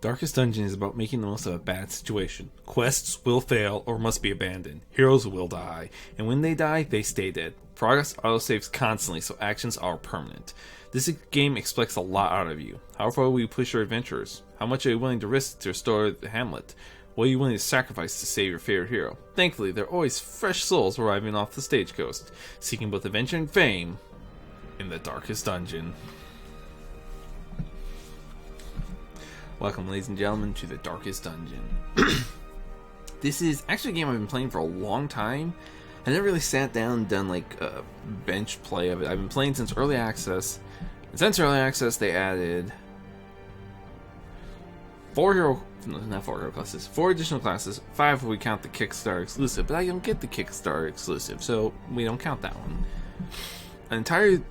Darkest Dungeon is about making the most of a bad situation. Quests will fail or must be abandoned. Heroes will die, and when they die, they stay dead. Progress autosaves constantly, so actions are permanent. This game expects a lot out of you. How far will you push your adventures? How much are you willing to risk to restore the hamlet? What are you willing to sacrifice to save your favorite hero? Thankfully, there are always fresh souls arriving off the stagecoach, seeking both adventure and fame in the Darkest Dungeon. Welcome, ladies and gentlemen, to the Darkest Dungeon. This is actually a game I've been playing for a long time. I never really sat down and done like a bench play of it. I've been playing since early access. And since early access, they added four classes, 4 additional classes. 5 if we count the Kickstarter exclusive, but I don't get the Kickstarter exclusive, so we don't count that one.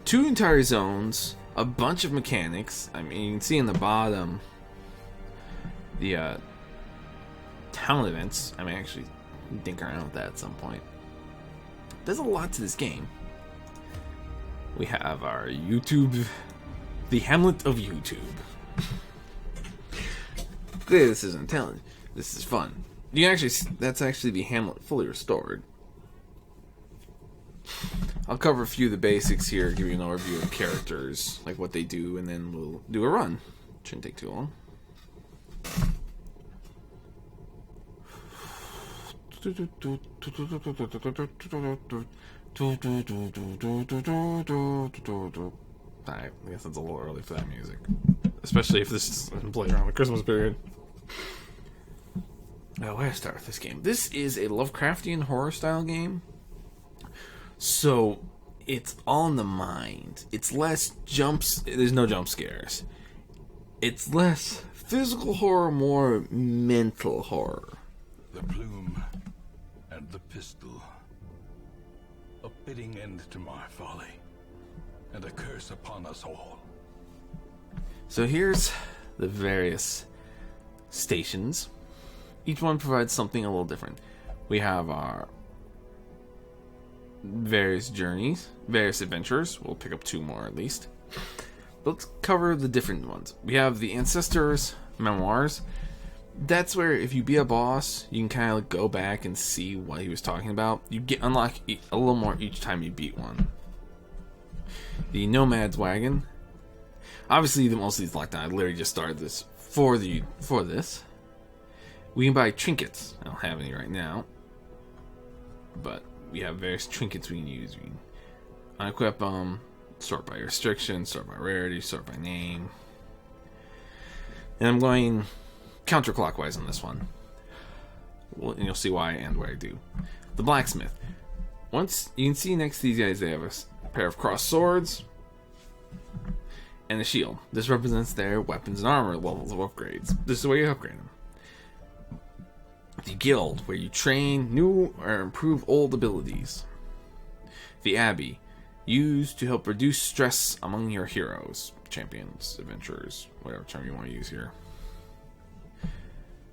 Two entire zones, a bunch of mechanics. I mean, you can see in the bottom the town events. I may actually dink around with that at some point. There's a lot to this game. We have our YouTube, the Hamlet of YouTube. Clearly this isn't talent. This is fun. You can actually, that's actually the Hamlet fully restored. I'll cover a few of the basics here, give you an overview of characters, like what they do, and then we'll do a run. Shouldn't take too long. Alright, I guess it's a little early for that music. Especially if this is played around the Christmas period. Now, where to start with this game? This is a Lovecraftian horror style game. So, it's all in the mind. It's less jumps. There's no jump scares. It's less physical horror, more mental horror. The plume and the pistol. A fitting end to my folly. And a curse upon us all. So here's the various stations. Each one provides something a little different. We have our various journeys, various adventures. We'll pick up 2 more at least. Let's cover the different ones. We have the Ancestors' Memoirs. That's where if you beat a boss, you can kind of go back and see what he was talking about. You get unlock a little more each time you beat one. The Nomad's Wagon. Obviously, most of these locked down. I literally just started this for this. We can buy trinkets. I don't have any right now, but we have various trinkets we can use. We can unequip them, sort by restriction, sort by rarity, sort by name. And I'm going counterclockwise on this one. And you'll see why and what I do. The Blacksmith. Once you can see next to these guys, they have a pair of crossed swords and a shield. This represents their weapons and armor levels of upgrades. This is where you upgrade them. The Guild, where you train new or improve old abilities. The Abbey, used to help reduce stress among your heroes, champions, adventurers, whatever term you want to use here.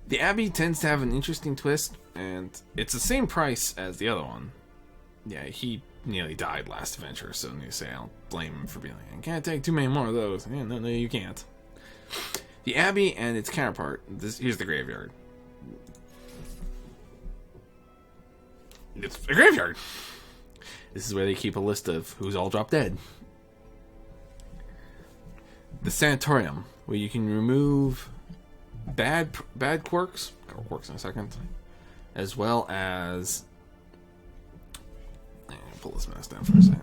The Abbey tends to have an interesting twist, and it's the same price as the other one. Yeah, he nearly died last adventure, so you say I'll blame him for being like, I can't take too many more of those. Yeah, no, you can't. The Abbey and its counterpart. Here's the Graveyard. It's a graveyard. This is where they keep a list of who's all dropped dead. The Sanatorium, where you can remove bad quirks. Cover quirks in a second, as well as. Pull this mess down for a second.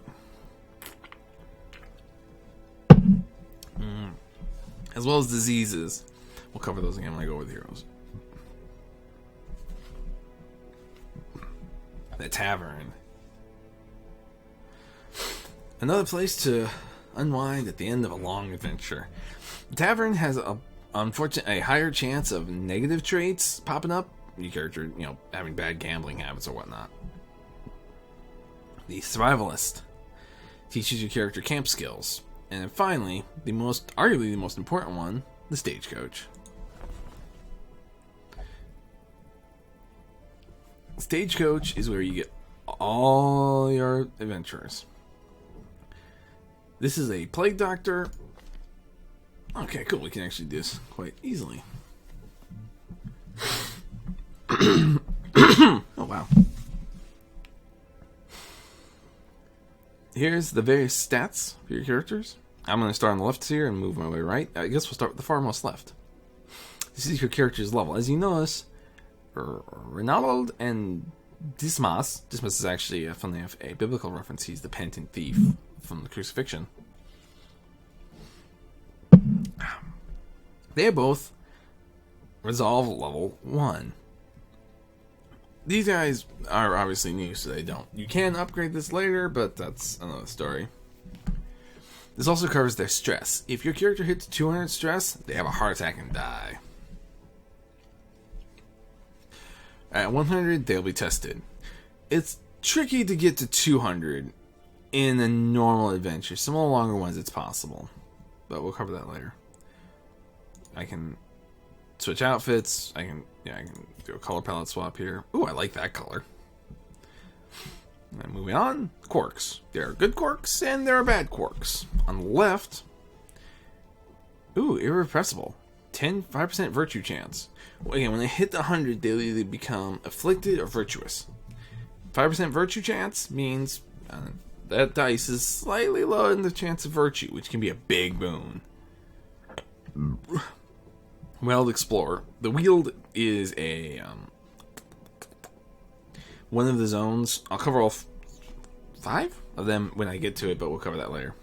As well as diseases. We'll cover those again when I go over the heroes. The Tavern. Another place to unwind at the end of a long adventure. The Tavern has a higher chance of negative traits popping up. Your character, having bad gambling habits or whatnot. The Survivalist teaches your character camp skills. And then finally, arguably the most important one, the Stagecoach. Stagecoach is where you get all your adventures. This is a plague doctor. Okay, cool. We can actually do this quite easily. Oh, wow. Here's the various stats for your characters. I'm going to start on the left here and move my way right. I guess we'll start with the far most left. This is your character's level. As you notice, Ronald and Dismas is actually, funnily enough, a biblical reference. He's the penitent thief from the crucifixion. They are both resolve level 1. These guys are obviously new, so they don't. You can upgrade this later, but that's another story. This also covers their stress. If your character hits 200 stress, they have a heart attack and die. At 100, they'll be tested. It's tricky to get to 200 in a normal adventure. Some of the longer ones, it's possible. But we'll cover that later. I can switch outfits. I can do a color palette swap here. Ooh, I like that color. And moving on, quirks. There are good quirks and there are bad quirks. On the left, ooh, irrepressible. 5% virtue chance. Well, again, when they hit the 100, they'll either become afflicted or virtuous. 5% virtue chance means that dice is slightly lower than the chance of virtue, which can be a big boon. Wild Explorer. The Wield is a one of the zones. I'll cover all 5 of them when I get to it, but we'll cover that later.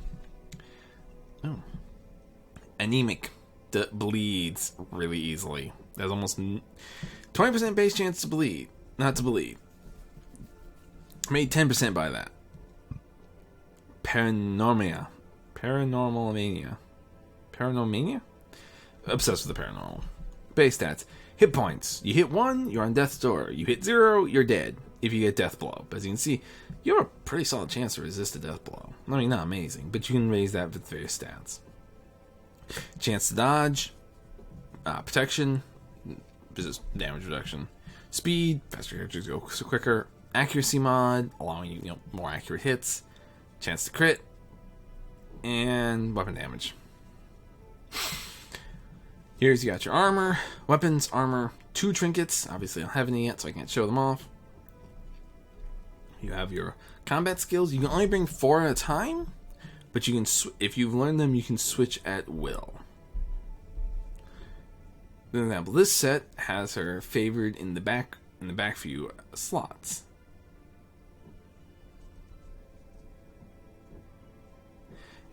Oh. Anemic. That bleeds really easily. There's almost 20% base chance to bleed. Not to bleed. Made 10% by that. Paranormania. Paranormania? Obsessed with the paranormal. Base stats. Hit points. You hit 1, you're on death's door. You hit 0, you're dead. If you get death blow. But as you can see, you have a pretty solid chance to resist a death blow. I mean, not amazing, but you can raise that with various stats. Chance to dodge. Protection. Business damage reduction. Speed. Faster characters go quicker. Accuracy mod, allowing you more accurate hits. Chance to crit. And weapon damage. Here's you got your armor, weapons, armor, 2 trinkets. Obviously, I don't have any yet, so I can't show them off. You have your combat skills. You can only bring 4 at a time, but you can, if you've learned them, you can switch at will. For example, this set has her favored in the back few slots.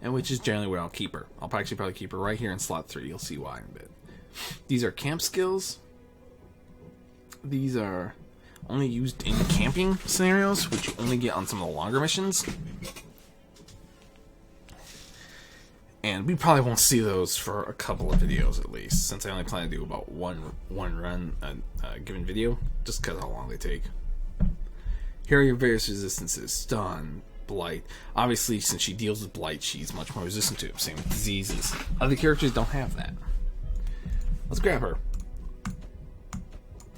And which is generally where I'll keep her. I'll probably keep her right here in slot 3. You'll see why in a bit. These are camp skills. These are only used in camping scenarios, which you only get on some of the longer missions. And we probably won't see those for a couple of videos at least, since I only plan to do about one run a given video, just because of how long they take. Here are your various resistances. Stun, blight. Obviously, since she deals with blight, she's much more resistant to it. Same with diseases. Other characters don't have that. Let's grab her.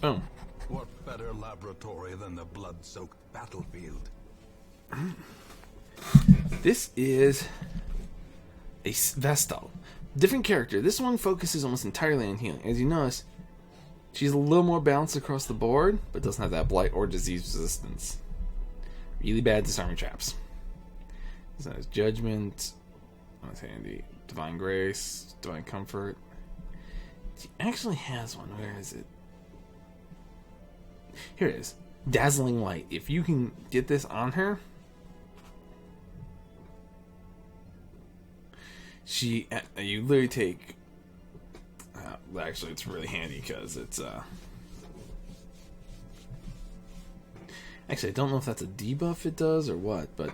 Boom. What better laboratory than the blood-soaked battlefield? This is a Vestal. Different character. This one focuses almost entirely on healing. As you notice, she's a little more balanced across the board, but doesn't have that blight or disease resistance. Really bad disarming traps. This has Judgment. That's handy. Divine Grace. Divine Comfort. She actually has one. Where is it? Here it is. Dazzling Light. If you can get this on her, you literally take. Actually, it's really handy because it's. Actually, I don't know if that's a debuff it does or what, but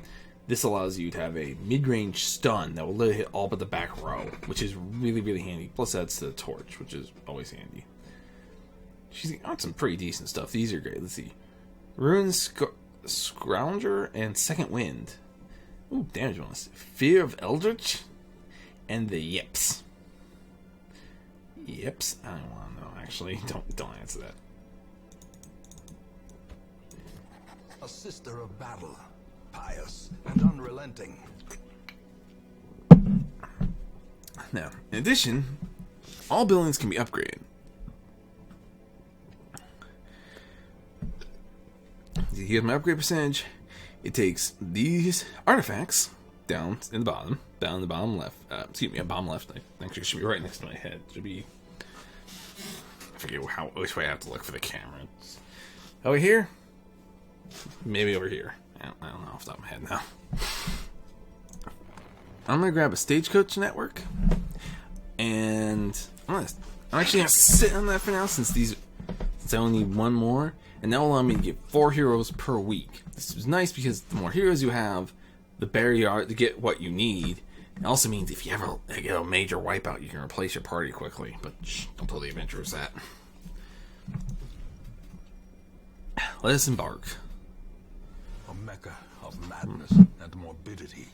this allows you to have a mid-range stun that will literally hit all but the back row, which is really, really handy. Plus, adds to the torch, which is always handy. She's got some pretty decent stuff. These are great. Let's see. Ruin Scrounger and Second Wind. Ooh, damage bonus. Fear of Eldritch and the Yips. Yips? I don't want to know, actually. Don't answer that. A sister of battle, pious and unrelenting. Now, in addition, all buildings can be upgraded. here's my upgrade percentage. It takes these artifacts down in the bottom left. Excuse me, bottom left. Actually, it should be right next to my head. It should be. I forget which way I have to look for the camera. It's over here, maybe over here. I don't know off the top of my head now. I'm gonna grab a Stagecoach Network, and I'm actually gonna sit on that for now since I only need one more, and that will allow me to get 4 heroes per week. This is nice because the more heroes you have, the better you are to get what you need. It also means if you ever get a major wipeout, you can replace your party quickly. But don't tell the adventurers that. Let us embark. A mecca of madness and morbidity.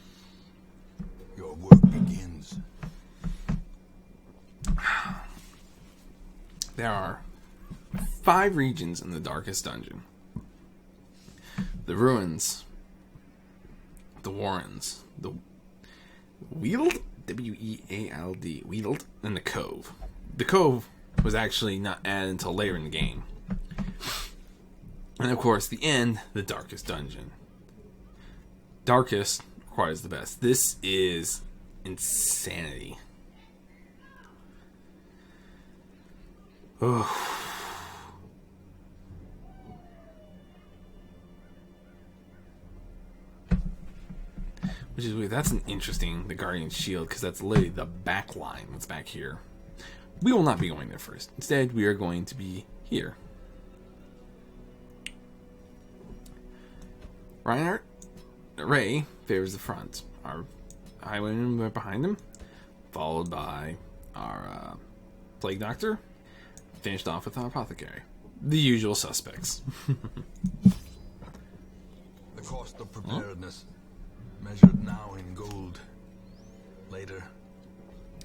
Your work begins. There are 5 regions in the Darkest Dungeon. The Ruins, the Warrens, the Weald, W-E-A-L-D, Weald, and the Cove. The Cove was actually not added until later in the game. And of course, the end, the Darkest Dungeon. Darkest requires the best. This is insanity. Oh. Which is weird. That's an interesting, the Guardian Shield, because that's literally the back line that's back here. We will not be going there first. Instead, we are going to be here. Reinhardt, Ray favors the front. Our highwayman right behind him, followed by our Plague Doctor, finished off with our Apothecary. The usual suspects. The cost of preparedness, measured now in gold, later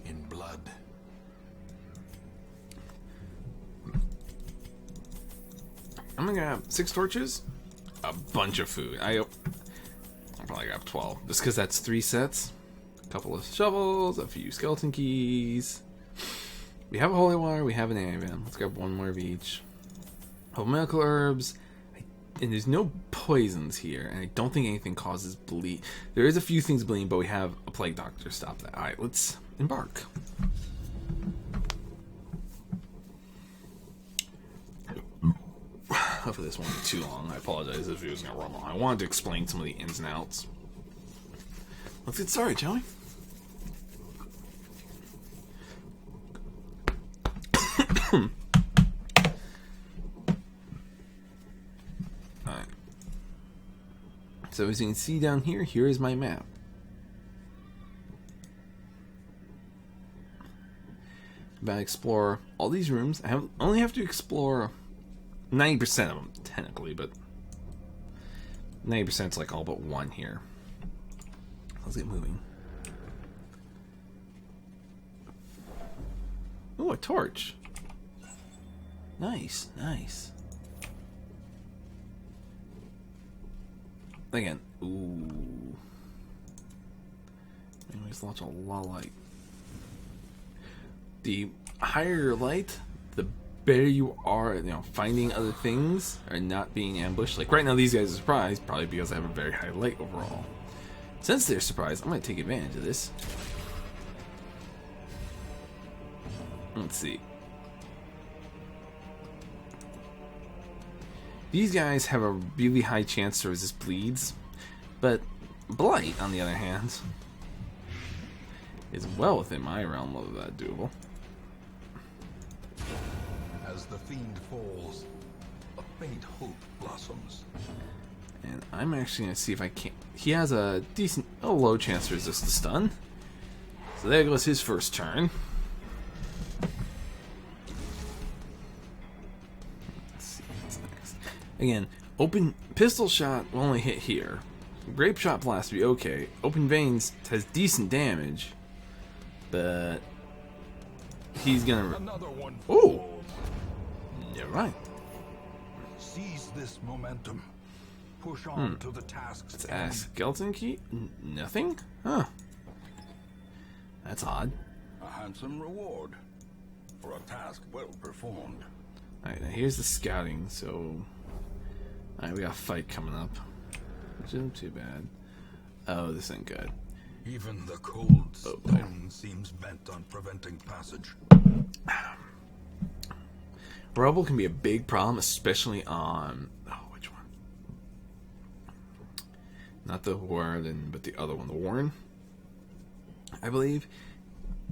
in blood. I'm gonna grab 6 torches, a bunch of food. I'll probably grab 12, just because that's 3 sets. A couple of shovels, a few skeleton keys. We have a holy water, we have an Anavan. Let's grab 1 more of each. Oh, medical herbs. And there's no poisons here, and I don't think anything causes bleed. There is a few things bleeding, but we have a Plague Doctor to stop that. Alright, let's embark. Hopefully this won't be too long. I apologize if the video is going to run long. I wanted to explain some of the ins and outs. Let's get started, shall we? Alright. So as you can see down here, here is my map. I'm about to explore all these rooms. I only have to explore 90% of them, technically, but 90% is like all but 1 here. Let's get moving. Ooh, a torch. Nice, nice. Again, ooh. Anyways, launch a lot of light. The higher your light, the better you are at, finding other things or not being ambushed. Like right now, these guys are surprised, probably because I have a very high light overall. Since they're surprised, I'm going to take advantage of this. Let's see. These guys have a really high chance to resist bleeds, but Blight, on the other hand, is well within my realm of that doable. As the fiend falls, a faint hope blossoms. And I'm actually going to see if I can. He has a low chance to resist the stun. So there goes his first turn. Let's see what's next. Again, open pistol shot will only hit here. Grape shot blast will be okay. Open veins has decent damage, but he's gonna. Another one. Oh, you're right. Seize this momentum. Push on to the tasks. Let's ask skeleton key. Nothing? Huh. That's odd. A handsome reward for a task well performed. Alright, now here's the scouting, so Alright, we got a fight coming up. Which isn't too bad. Oh, this ain't good. Even the cold stone seems bent on preventing passage. Rubble can be a big problem, especially on... Oh, which one? Not the Warden, but the other one. The Warren, I believe.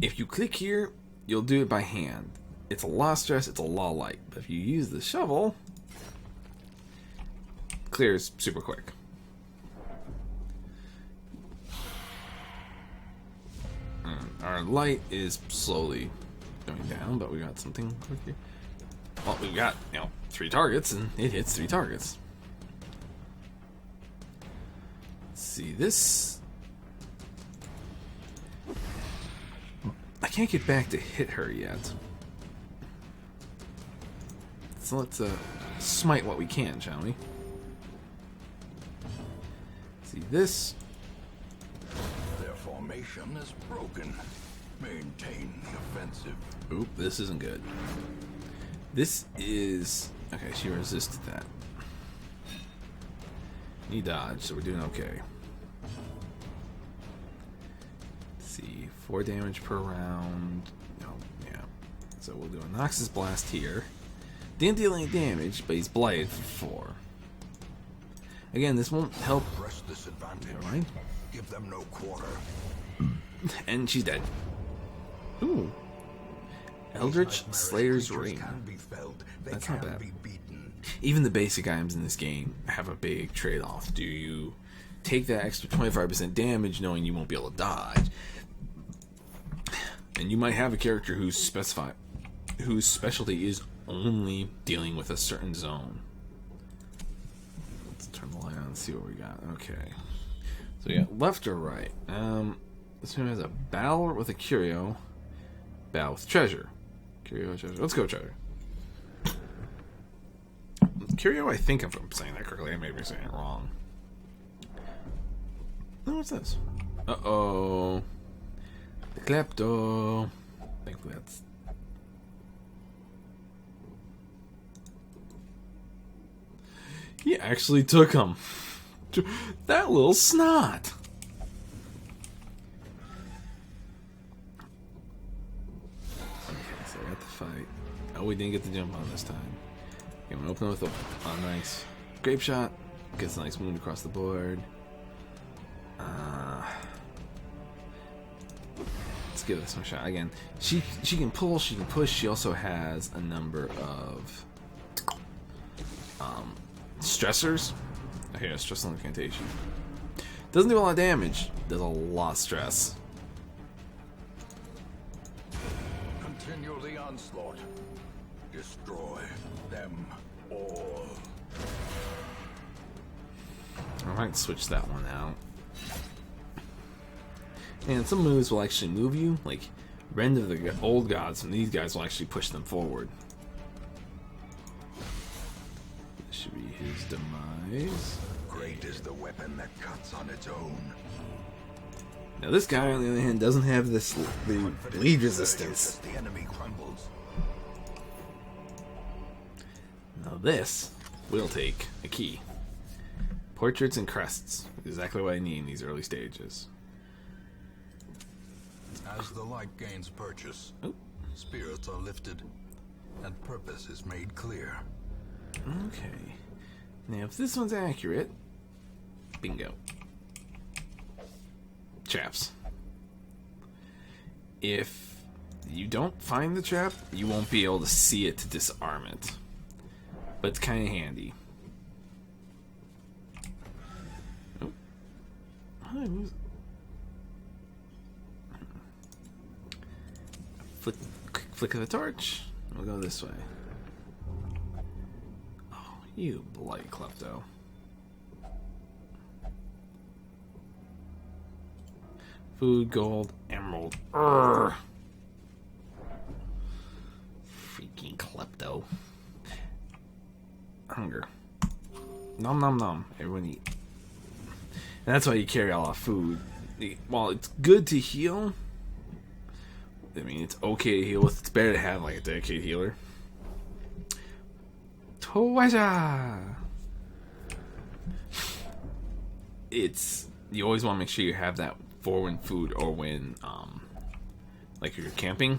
If you click here, you'll do it by hand. It's a lot of stress, it's a lot of light. But if you use the shovel, clears super quick. Our light is slowly going down, but we got something quick here. Well, we've got, 3 targets, and it hits 3 targets. Let's see, this... I can't get back to hit her yet. So let's smite what we can, shall we? See, this... Their formation is broken. Maintain the offensive. Oop, this isn't good. This is... Okay, she resisted that. He dodged, so we're doing okay. Let's see, 4 damage per round. No, yeah. So we'll do a Noxus Blast here. Didn't deal any damage, but he's blighted for 4. Again, this won't help. Press this advantage. Right? Give them no quarter. And she's dead. Ooh. Eldritch Slayer's Ring. Can be felled. They That's can not bad. be beaten. Even the basic items in this game have a big trade-off. Do you take that extra 25% damage knowing you won't be able to dodge? And you might have a character whose specialty is only dealing with a certain zone. Let's turn the light on and see what we got. Okay. So we got left or right. This one has a battle with a curio. Battle with treasure. Curio, treasure. Let's go treasure. Curio, I think if I'm saying that correctly. I may be saying it wrong. Oh, what's this? Uh-oh. The Klepto. Thankfully that's... He actually took him. That little snot. Okay, so I got the fight. Oh, we didn't get the jump on this time. Okay, I'm gonna open it with a nice grape shot. Gets a nice wound across the board. Let's give this one a shot again. She can pull, she can push. She also has a number of stressors. Okay, stress on incantation. Doesn't do a lot of damage. Does a lot of stress. Continue the onslaught. Destroy them all. I might switch that one out. And some moves will actually move you, like Rend of the Old Gods, and these guys will actually push them forward. This should be his demise. Great is the weapon that cuts on its own. Now this guy, on the other hand, doesn't have the bleed resistance. The enemy crumbles. Now this will take a key. Portraits and crests. Exactly what I need in these early stages. As the light gains purchase, Oh. spirits are lifted, and purpose is made clear. Okay. Now if this one's accurate, bingo. Traps. If you don't find the trap, you won't be able to see it to disarm it. But it's kind of handy. Oh. Hi, who's... Quick flick of the torch. We'll go this way. Oh, you bloody klepto. Food, gold, emerald. Urgh. Freaking klepto. Hunger. Nom nom nom. Everyone eat. And that's why you carry a lot of food. While it's good to heal, I mean, it's okay to heal with. It's better to have like a dedicated healer. Towaja! it's you always want to make sure you have that for when food or when like if you're camping.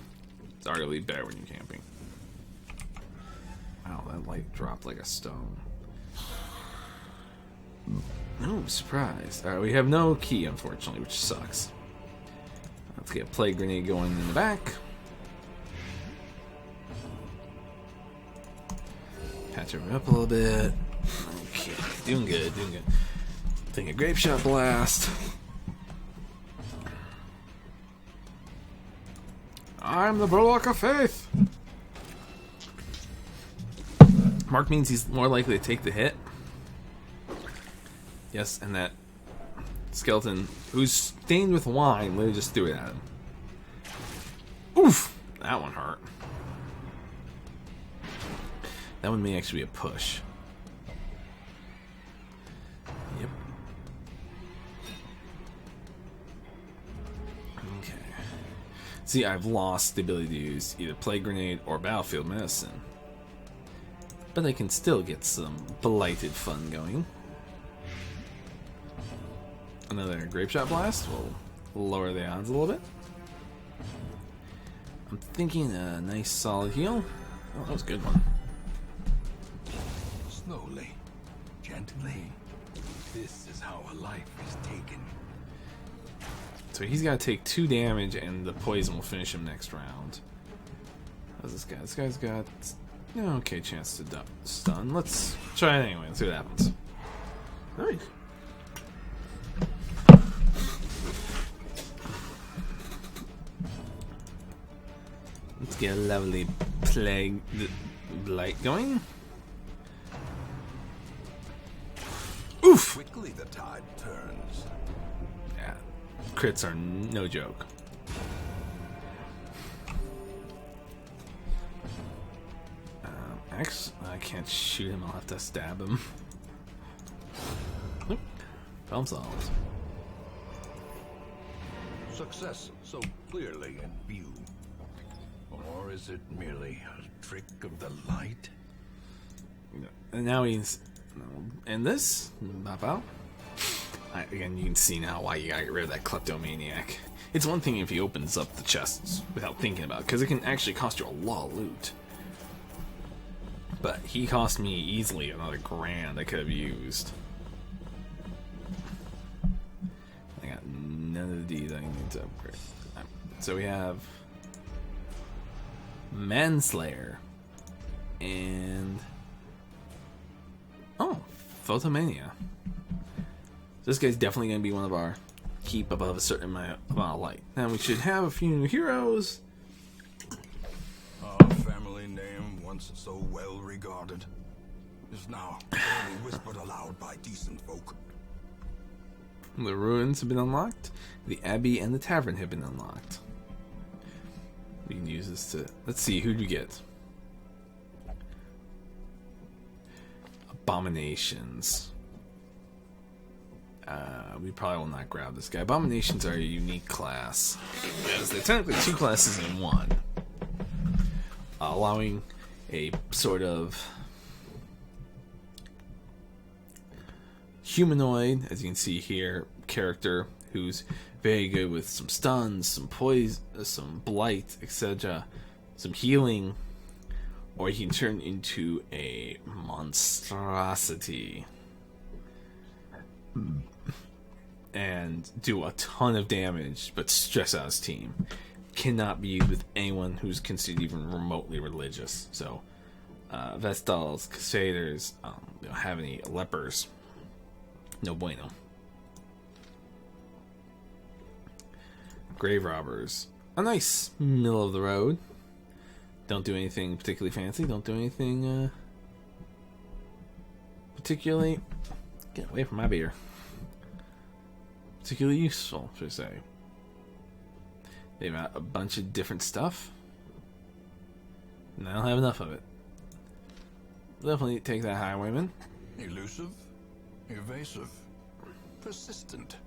It's arguably better when you're camping. Wow, that light dropped like a stone. No, surprise. Alright, we have no key, unfortunately, which sucks. Let's get a plague grenade going in the back. Patch her up a little bit. Okay, doing good, doing good. Think a grape shot blast. I'm the Bulwark of Faith. Mark means he's more likely to take the hit. Yes, and that skeleton, who's stained with wine, literally just threw it at him. Oof! That one hurt. That one may actually be a push. Yep. Okay. See, I've lost the ability to use either Plague Grenade or Battlefield Medicine. But I can still get some blighted fun going. Another Grape Shot Blast will lower the odds a little bit. I'm thinking a nice solid heal. Oh, that was a good one. Slowly, gently. This is how a life is taken. So he's got to take 2 damage, and the poison will finish him next round. How's this guy? This guy's got okay chance to stun. Let's try it anyway and see what happens. Nice. Let's get a lovely plague blight going. Oof! Quickly the tide turns. Yeah, crits are no joke. X, I can't shoot him. I'll have to stab him. Nope. Problem solved. Success so clearly in view. Or is it merely a trick of the light? And now he's... And this? Pop out. Again, you can see now why you gotta get rid of that kleptomaniac. It's one thing if he opens up the chests without thinking about it, because it can actually cost you a lot of loot. But he cost me easily another grand I could have used. I got none of these I need to upgrade. So we have Manslayer and Photomania. This guy's definitely going to be one of our keep above a certain amount of light. Now we should have a few new heroes. Our family name, once so well regarded, is now only whispered aloud by decent folk. The ruins have been unlocked. The abbey and the tavern have been unlocked. We can use this to... Let's see, who do we get? Abominations. We probably will not grab this guy. Abominations are a unique class. Because they're technically 2 classes in one. Allowing a sort of humanoid, as you can see here, character who's very good with some stuns, some poison, some blight, etc., some healing, or he can turn into a monstrosity and do a ton of damage, but stress out his team. Cannot be used with anyone who's considered even remotely religious. So, Vestals, Crusaders, they don't have any lepers. No bueno. Grave Robbers. A nice middle of the road. Don't do anything particularly fancy. Don't do anything particularly... Get away from my beer. Particularly useful, should I say. They've got a bunch of different stuff. And I don't have enough of it. Definitely take that highwayman. Elusive, evasive, persistent.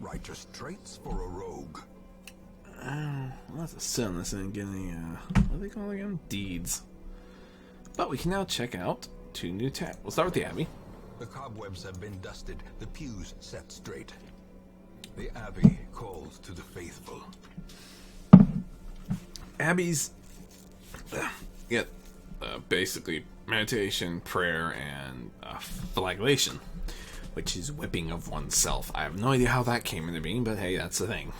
Righteous traits for a rogue. I'll have to sit on this and get any, what are they called again? Deeds. But we can now check out 2 new tabs. We'll start with the Abbey. The cobwebs have been dusted, the pews set straight. The Abbey calls to the faithful. Abbeys get basically meditation, prayer, and flagellation, which is whipping of oneself. I have no idea how that came into being, but hey, that's the thing.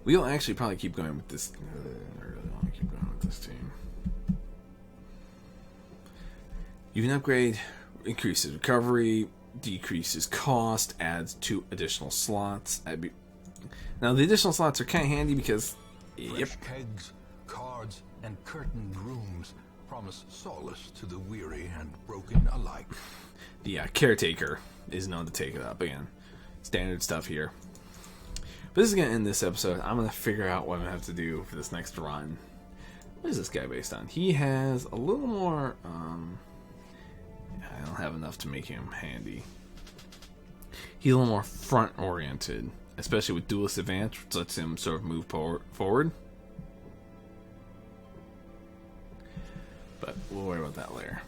We'll actually probably keep going with this. I really want to keep going with this team. You can upgrade, increases recovery, decreases cost, adds 2 additional slots. Now the additional slots are kind of handy because, Fresh kegs, cards, and curtained rooms promise solace to the weary and broken alike. The caretaker is known to take it up. Again, standard stuff here. But this is going to end this episode. I'm going to figure out what I'm going to have to do for this next run. What is this guy based on? He has a little more... I don't have enough to make him handy. He's a little more front-oriented, especially with Duelist Advance, which lets him sort of move forward. But we'll worry about that later.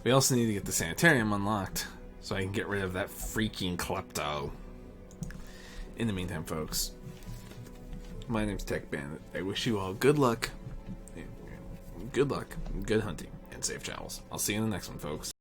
We also need to get the Sanitarium unlocked, so I can get rid of that freaking Klepto. In the meantime, folks, my name's Tech Bandit. I wish you all good luck, good hunting, and safe travels. I'll see you in the next one, folks.